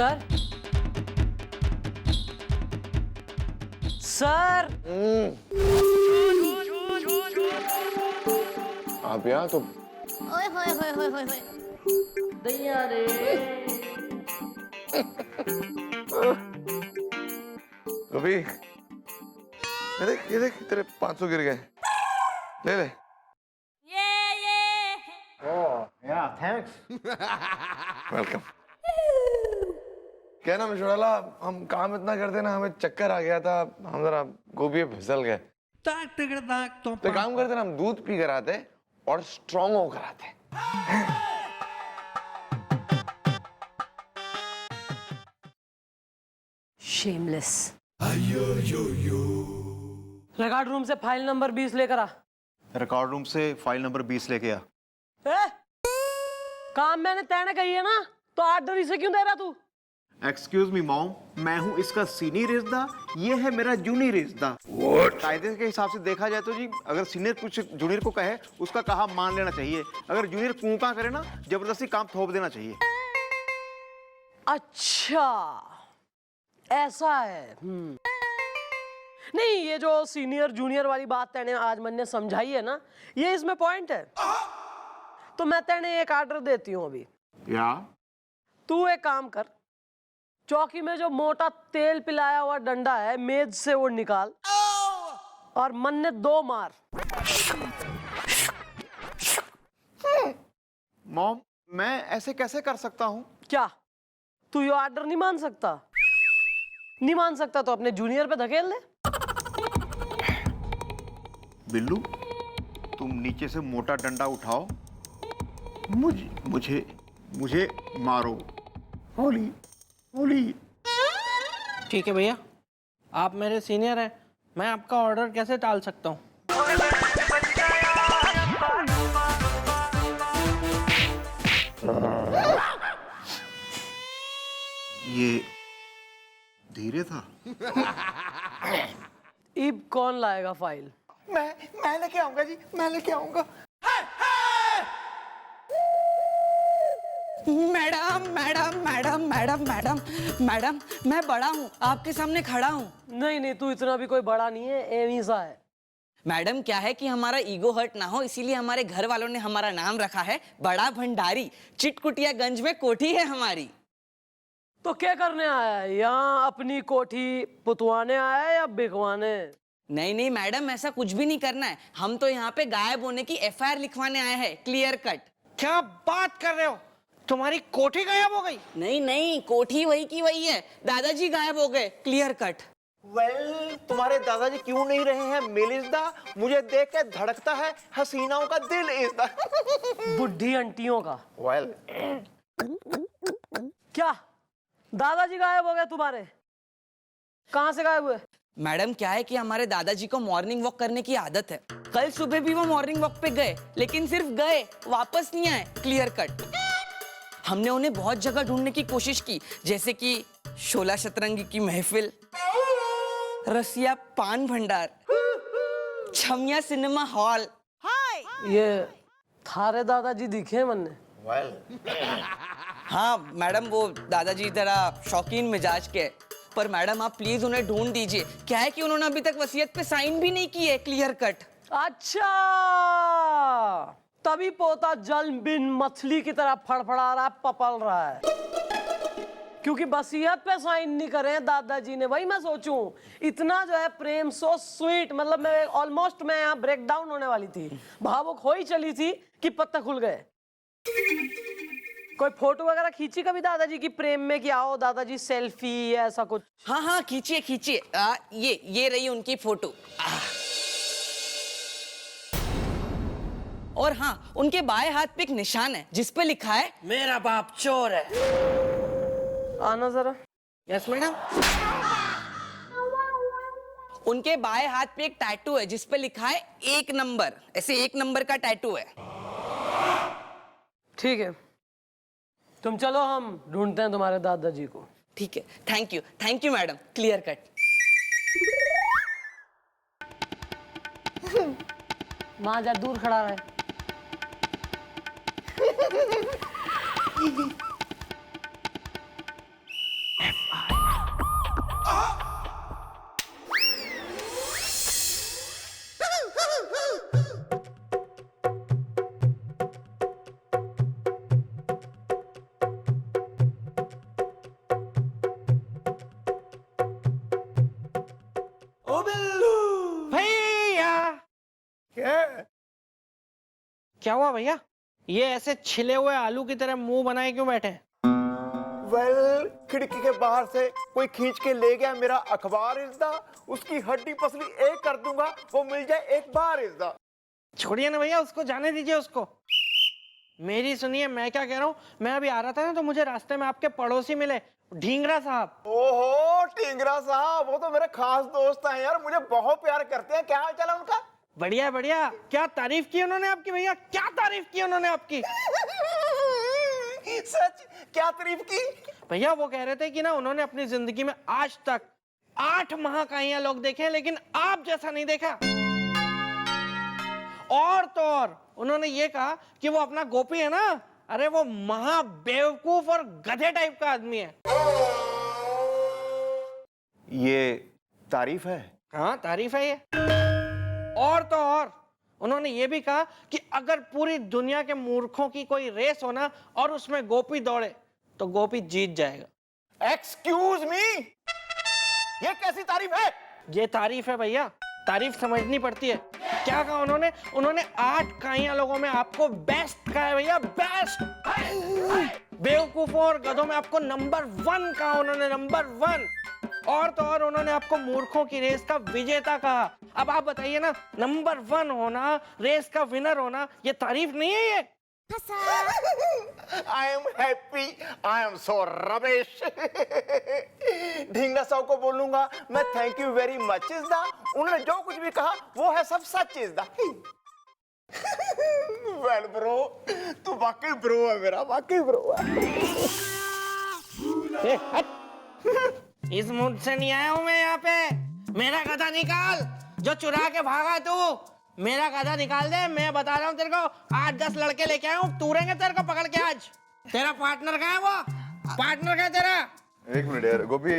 Sir sir आप यहाँ तो ओए होए होए होए होए होए। दैया रे। कभी ये देख तेरे 500 गिर गए, ले ले। Yeah, thanks. वेलकम। क्या ना मिशोड़ा, हम काम इतना करते ना, हमें चक्कर आ गया था, हम जरा गोभी में फिसल गए। तो काम करते ना, हम दूध पी कर आते और स्ट्रॉन्ग होकर आते। शेमलेस। रिकॉर्ड रूम से फाइल नंबर 20 लेकर आ। रिकॉर्ड रूम से फाइल नंबर 20 लेके आ। काम मैंने तैने कही है ना, तो ऑर्डर इसे क्यों दे रहा तू? एक्सक्यूज मी मॉम, मैं हूँ इसका सीनियर रिश्ता, ये है मेरा जूनियर रिश्ता। कायदे के हिसाब से देखा जाए तो जी, अगर सीनियर कुछ जूनियर को कहे, उसका कहा मान लेना चाहिए। अगर जूनियर कूका करे ना, जबरदस्ती काम थोप देना चाहिए। अच्छा ऐसा है। नहीं, ये जो सीनियर जूनियर वाली बात तैने आज मन ने समझाई है ना, ये इसमें पॉइंट है। तो मैं तेने एक ऑर्डर देती हूँ अभी। या तू एक काम कर, चौकी में जो मोटा तेल पिलाया हुआ डंडा है मेज से वो निकाल और मन ने 2 मार। मॉम, मैं ऐसे कैसे कर सकता हूँ? क्या तू ये ऑर्डर नहीं मान सकता? नहीं मान सकता तो अपने जूनियर पे धकेल दे। बिल्लू, तुम नीचे से मोटा डंडा उठाओ, मुझे मारो। होली होली। ठीक है भैया, आप मेरे सीनियर हैं, मैं आपका ऑर्डर कैसे टाल सकता हूँ? ये धीरे था। अब कौन लाएगा फाइल? मैं लेके आऊंगा जी, मैं लेके आऊंगा। Madam madam madam madam madam madam, मैं बड़ा हूँ, आपके सामने खड़ा हूँ। नहीं, तू इतना भी कोई बड़ा नहीं है, एवी सा है। मैडम क्या है कि हमारा ईगो हर्ट ना हो, इसीलिए हमारे घर वालों ने हमारा नाम रखा है बड़ा भंडारी। चिटकुटियागंज में कोठी है हमारी। तो क्या करने आया है यहाँ? अपनी कोठी पुतवाने आया है या बिकवाने? नहीं नहीं मैडम, ऐसा कुछ भी नहीं करना है, हम तो यहाँ पे गायब होने की FIR लिखवाने आए हैं, क्लियर कट। क्या बात कर रहे हो? तुम्हारी कोठी गायब हो गई? नहीं नहीं, कोठी वही की वही है, दादाजी गायब हो गए, क्लियर कट। वेल, तुम्हारे दादाजी क्यों नहीं रहे हैं मिलिजदा? मुझे देख के धड़कता है हसीनाओं का दिल इजदा। बुढ़ी अंटियों का। वेल, क्या दादाजी गायब हो गए तुम्हारे? कहाँ से गायब हुए? मैडम क्या है कि हमारे दादाजी को मॉर्निंग वॉक करने की आदत है। कल सुबह भी वो मॉर्निंग वॉक पे गए, लेकिन सिर्फ गए, वापस नहीं आए, क्लियर कट। हमने उन्हें बहुत जगह ढूंढने की कोशिश की, जैसे कि शोला शतरंगी की महफिल, रसिया पान भंडार, छमिया सिनेमा हॉल। ये थारे दादाजी दिखे मन्ने? हाँ मैडम, वो दादाजी जरा शौकीन मिजाज के, पर मैडम आप प्लीज उन्हें ढूंढ दीजिए। क्या है कि उन्होंने अभी तक वसीयत पे साइन भी नहीं की है, क्लियर कट। अच्छा, तभी पोता जल बिन मछली की तरह फड़फड़ा रहा, पपल रहा है, क्योंकि वसीयत पे साइन नहीं करे दादाजी ने। वही मैं सोचूं, इतना जो है प्रेम, सो स्वीट, मतलब मैं ऑलमोस्ट मैं यहाँ ब्रेक डाउन होने वाली थी, भावुक हो ही चली थी कि पत्ते खुल गए। कोई फोटो वगैरह खींची कभी दादाजी की प्रेम में कि आओ दादाजी सेल्फी या ऐसा कुछ? हाँ हाँ खींचिए खींचिए, ये रही उनकी फोटो। और हाँ, उनके बाएं हाथ पे एक निशान है जिस पे लिखा है मेरा बाप चोर है। आना जरा। Yes madam. उनके बाएं हाथ पे एक टैटू है जिस पे लिखा है 1 नंबर, ऐसे 1 नंबर का टैटू है। ठीक है, तुम चलो, हम ढूंढते हैं तुम्हारे दादाजी को। ठीक है, thank you madam, clear cut. वहां जा, दूर खड़ा रहे। क्या हुआ भैया? ये ऐसे छिले हुए आलू की तरह मुंह बनाए क्यों बैठे हैं? वेल, खिड़की के बाहर से कोई खींच के ले गया मेरा अखबार इज्दा, उसकी हड्डी पसली एक कर दूंगा, वो मिल जाए एक बार इज्दा। छोड़िए ना भैया, उसको जाने दीजिए उसको। मेरी सुनिए, मैं क्या कह रहा हूँ, मैं अभी आ रहा था ना तो मुझे रास्ते में आपके पड़ोसी मिले, ढींगरा साहब। ओहो, ढींगरा साहब, वो तो मेरे खास दोस्त हैं यार, मुझे बहुत प्यार करते हैं। क्या हाल चाल है उनका? बढ़िया बढ़िया। क्या तारीफ की उन्होंने आपकी भैया, क्या तारीफ की उन्होंने आपकी? सच? क्या तारीफ की? भैया वो कह रहे थे कि ना उन्होंने अपनी जिंदगी में आज तक 8 महाकाइयां लोग देखे हैं, लेकिन आप जैसा नहीं देखा। और तो और उन्होंने ये कहा कि वो अपना गोपी है ना, अरे वो महा बेवकूफ और गधे टाइप का आदमी है। ये तारीफ है? हाँ तारीफ है ये। और तो और उन्होंने ये भी कहा कि अगर पूरी दुनिया के मूर्खों की कोई रेस हो ना और उसमें गोपी दौड़े तो गोपी जीत जाएगा। एक्सक्यूज मी, ये कैसी तारीफ है? ये तारीफ है भैया, तारीफ समझनी पड़ती है। क्या कहा उन्होंने? उन्होंने 8 काइयां लोगों में आपको बेस्ट कहा है भैया, बेस्ट। बेवकूफों और गधों में आपको नंबर 1 कहा उन्होंने, नंबर 1। और तो और उन्होंने आपको मूर्खों की रेस का विजेता कहा। अब आप बताइए ना, नंबर 1 होना, रेस का विनर होना, ये तारीफ नहीं है ये? I am happy, I am so rubbish। Dhingra साहब को बोलूंगा मैं थैंक यू वेरी मच इज़दा, उन्होंने जो कुछ भी कहा वो है सब सच इज़दा। वेल ब्रो, तू वाकई ब्रो है मेरा, वाकई ब्रो है। ए, हट। इस मूड से नहीं आया हूं मैं यहाँ पे। मेरा गधा निकाल, जो चुरा के भागा तू। मेरा गधा निकाल दे, मैं बता रहा हूँ तेरे को। 8-10 लड़के लेके आया हूँ, तूरेंगे तेरे को पकड़ के आज। तेरा पार्टनर कहाँ है? वो पार्टनर कहाँ है तेरा? एक मिनट यार गोपी,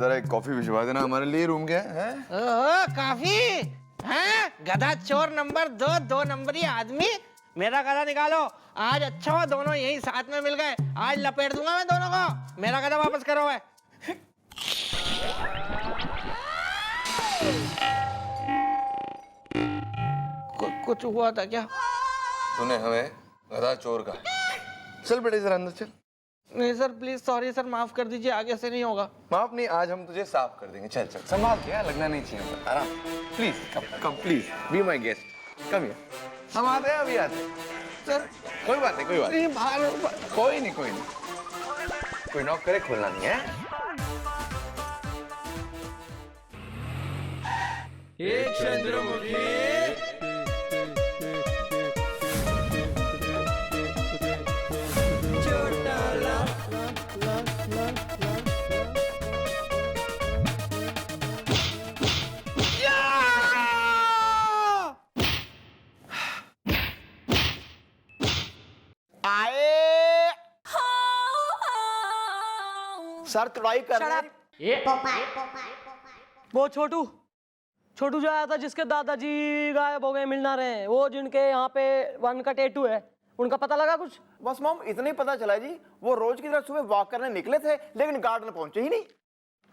जरा एक कॉफी भिजवा देना हमारे लिए, रूम क्या है? ओह काफी हैं? गधा चोर नंबर 2 नंबरी आदमी। मेरा गधा निकालो आज। अच्छा हुआ दोनों यही साथ में मिल गए, आज लपेट दूंगा मैं दोनों को। मेरा गधा वापस करो है। कुछ हुआ था क्या? तूने हमें गधा चोर का। चल बेटे जरा अंदर चल। नहीं सर प्लीज, सॉरी सर, माफ कर दीजिए, आगे से नहीं होगा। माफ नहीं, आज हम तुझे साफ कर देंगे। चल चल संभाल के, लगना नहीं चाहिए, आराम। Please come please be my guest, come here. हम आते हैं, अभी आते हैं सर। कोई बात नहीं, कोई बात नहीं, कोई नहीं, कोई नहीं। कोई नॉक करे खोलना नहीं है। एक चंद्रमुखी सर तुड़ाई कर रहे हैं। वो छोटू जो आया था जिसके दादाजी गायब हो गए, मिल ना रहे हैं, वो जिनके यहाँ पे 1 का टैटू है, उनका पता लगा कुछ? बस मॉम इतना ही पता चला जी, वो रोज की तरह सुबह वॉक करने निकले थे लेकिन गार्डन पहुंचे ही नहीं।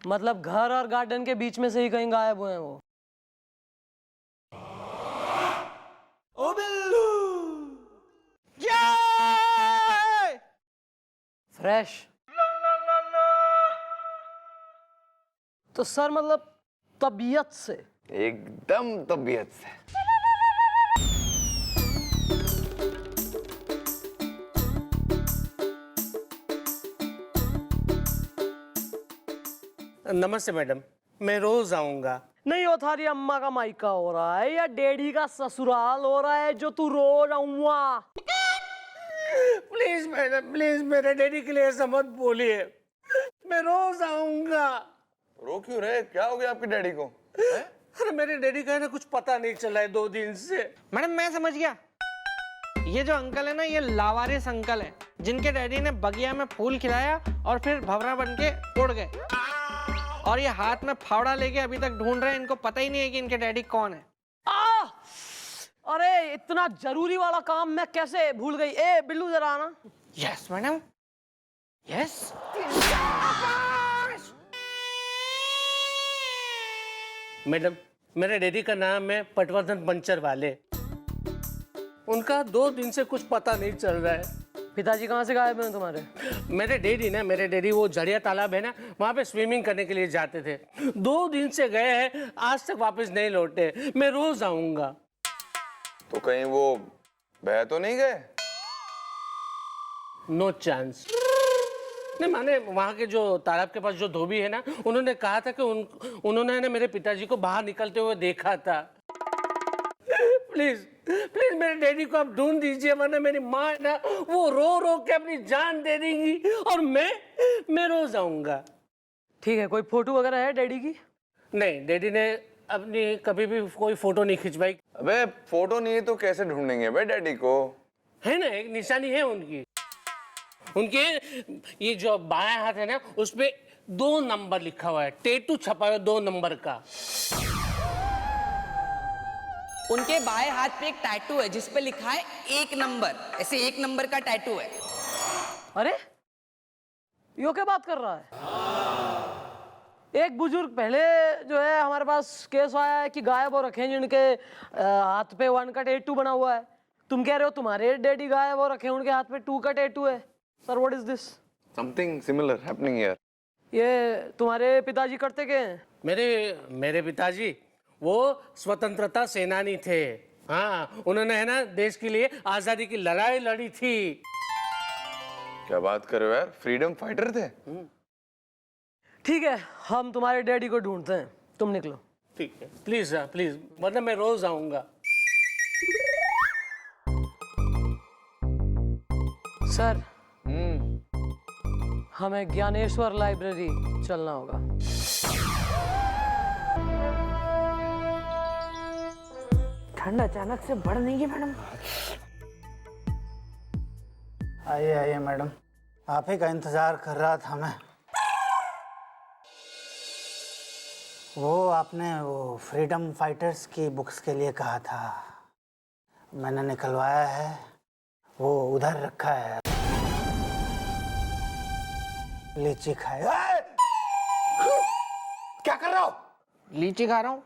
मतलब घर और गार्डन के बीच में से ही कहीं गायब हुए हैं वो। ओ बिल्लू जय फ्रेश। तो सर मतलब तबीयत से? एकदम तबीयत से। नमस्ते मैडम, मैं रोज आऊंगा। नहीं, वो थारी अम्मा का मायका हो रहा है या डैडी का ससुराल हो रहा है जो तू रोज आऊंगा? प्लीज मैडम प्लीज, मेरे डैडी के लिए ऐसा मत बोलिए, मैं रोज आऊंगा। रो क्यों रहे? क्या हो गया आपके डैडी को? अरे मेरे डैडी का है ना कुछ पता नहीं चला है 2 दिन से। मैडम मैं समझ गया, ये जो अंकल है ना, ये लावारिस अंकल है, जिनके डैडी ने बगिया में फूल खिलाया और फिर भंवरा बन के उड़ गए, और ये हाथ में फावड़ा लेके अभी तक ढूंढ रहे हैं। इनको पता ही नहीं है कि इनके डैडी कौन है। अरे इतना जरूरी वाला काम मैं कैसे भूल गई। ए बिल्लू जरा आना। Yes madam, yes. मैडम मेरे डैडी का नाम है पटवर्धन पंचर वाले। उनका 2 दिन से कुछ पता नहीं चल रहा है। पिताजी कहाँ से गायब हैं तुम्हारे? मेरे डैडी वो झड़िया तालाब है ना, वहाँ पे स्विमिंग करने के लिए जाते थे। 2 दिन से गए हैं, आज तक वापस नहीं लौटे। मैं रोज आऊंगा। तो कहीं वो बह तो नहीं गए? No chance. नहीं माने वहाँ के जो तालाब के पास जो धोबी है ना, उन्होंने कहा था कि उन्होंने ना मेरे पिताजी को बाहर निकलते हुए देखा था। प्लीज प्लीज मेरे डैडी को आप ढूंढ दीजिए, वरना मेरी माँ है ना, वो रो रो के अपनी जान दे देंगी और मैं रोज आऊंगा। ठीक है, कोई फोटो वगैरह है डैडी की? नहीं, डैडी ने अपनी कभी भी कोई फोटो नहीं खिंचवाई। अबे फोटो नहीं है तो कैसे ढूंढेंगे भाई डैडी को? है ना, एक निशानी है उनकी। उनके ये जो बाएं हाथ है ना, उस पे 2 नंबर लिखा हुआ है, टैटू छपा हुआ है 2 नंबर का। उनके बाएं हाथ पे एक टैटू है जिस पे लिखा है 1 नंबर, ऐसे 1 नंबर का टैटू है। अरे यो क्या बात कर रहा है? एक बुजुर्ग पहले जो है हमारे पास केस आया है कि गायब हो रखे हैं, जिनके हाथ पे 1 का टैटू बना हुआ है। तुम कह रहे हो तुम्हारे डैडी गायब हो रखे हैं, उनके हाथ पे 2 का टैटू है। Sir what is this? Something similar happening here. ये तुम्हारे पिताजी करते क्या हैं? मेरे पिताजी वो स्वतंत्रता सेनानी थे। हाँ, उन्होंने है ना देश के लिए आजादी की लड़ाई लड़ी थी। क्या बात कर रहे हो यार, फ्रीडम फाइटर थे? ठीक है, हम तुम्हारे डैडी को ढूंढते हैं, तुम निकलो। ठीक है, प्लीज प्लीज, वरना मैं रोज आऊंगा। सर हमें ज्ञानेश्वर लाइब्रेरी चलना होगा। ठंड अचानक से बढ़ नहीं गई मैडम? आइए आइए मैडम, आप ही का इंतजार कर रहा था मैं। वो आपने वो फ्रीडम फाइटर्स की बुक्स के लिए कहा था, मैंने निकलवाया है, वो उधर रखा है, लीची खाए। क्या कर रहा हो? लीची खा रहा हूँ।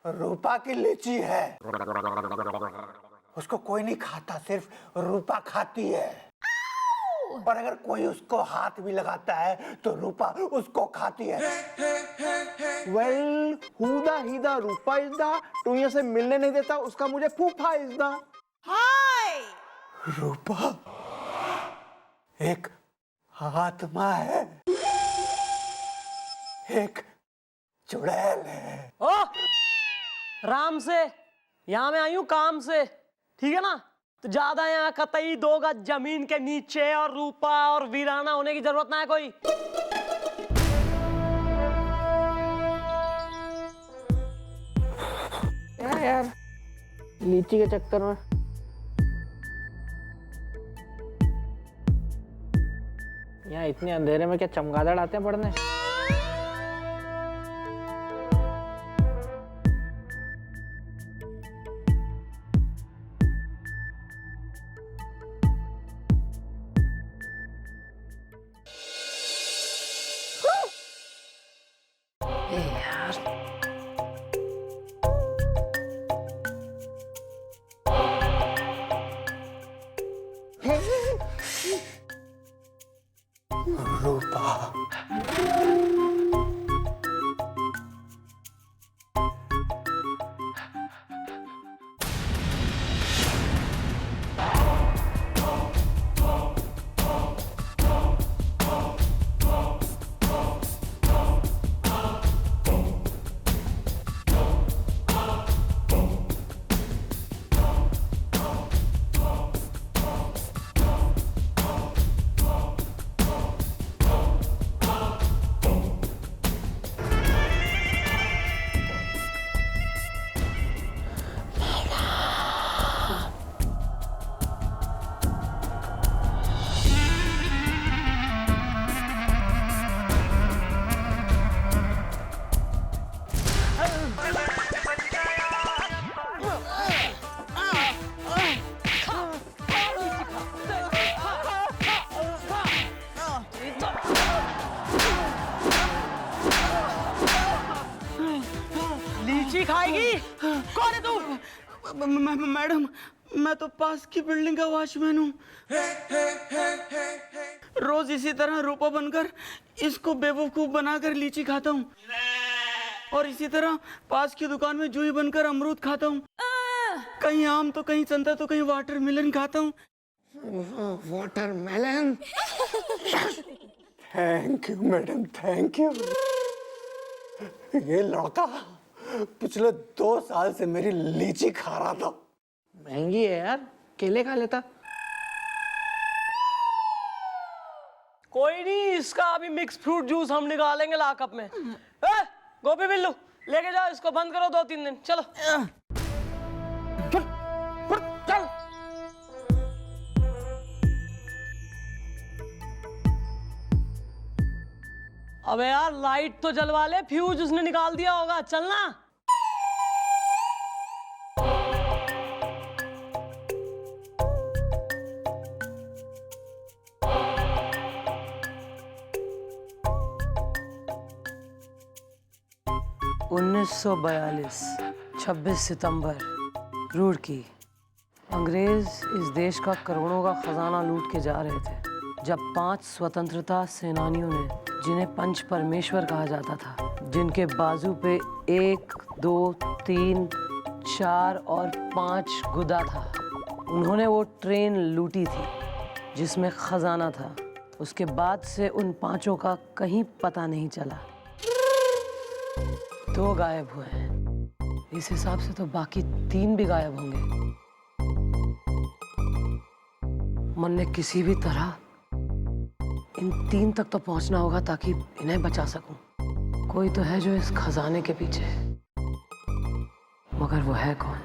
रूपा की लीची है, उसको कोई नहीं खाता, सिर्फ रूपा खाती है। पर अगर कोई उसको हाथ भी लगाता है तो रूपा उसको खाती है। Well Huda हिदा Rupa is the, टुइया से मिलने नहीं देता उसका मुझे फूफा इज दा। हाय रूपा एक आत्मा है, एक चुड़ैल है। ओ राम से, यहाँ मैं आई हूँ काम से, ठीक है ना? तो ज्यादा यहाँ कतई 2 गज जमीन के नीचे और रूपा और वीराना होने की जरूरत ना है कोई। यार लीची के चक्कर में यहाँ इतने अंधेरे में क्या चमगादड़ आते हैं पढ़ने? रूपा दिखाएगी? कौन है तू? मैडम, मैं तो पास की बिल्डिंग का वॉचमैन हूँ। रोज इसी तरह रूपा बनकर इसको बेवकूफ बनाकर लीची खाता हूँ, और इसी तरह पास की दुकान में जूही बनकर अमरूद खाता हूँ। कहीं आम तो कहीं संतरा तो कहीं वाटरमेलन खाता हूँ। Watermelon? Thank you madam, thank you. ये लड़का पिछले 2 साल से मेरी लीची खा रहा था। महंगी है यार, केले खा लेता। कोई नहीं, इसका अभी मिक्स फ्रूट जूस हम निकालेंगे लाकअप में। गोपी बिल्लू, लेके जाओ इसको, बंद करो 2-3 दिन। चलो चल। अबे यार, लाइट तो जलवा ले, फ्यूज उसने निकाल दिया होगा। चलना। (1942) 26 सितंबर, रुड़की। अंग्रेज इस देश का करोड़ों का खजाना लूट के जा रहे थे जब 5 स्वतंत्रता सेनानियों ने, जिन्हें पंच परमेश्वर कहा जाता था, जिनके बाजू पे 1, 2, 3, 4 और 5 गुदा था, उन्होंने वो ट्रेन लूटी थी जिसमें खजाना था। उसके बाद से उन 5 का कहीं पता नहीं चला। 2 गायब हुए हैं। इस हिसाब से तो बाकी 3 भी गायब होंगे। मन ने किसी भी तरह इन 3 तक तो पहुंचना होगा ताकि इन्हें बचा सकूं। कोई तो है जो इस खजाने के पीछे है, मगर वो है कौन?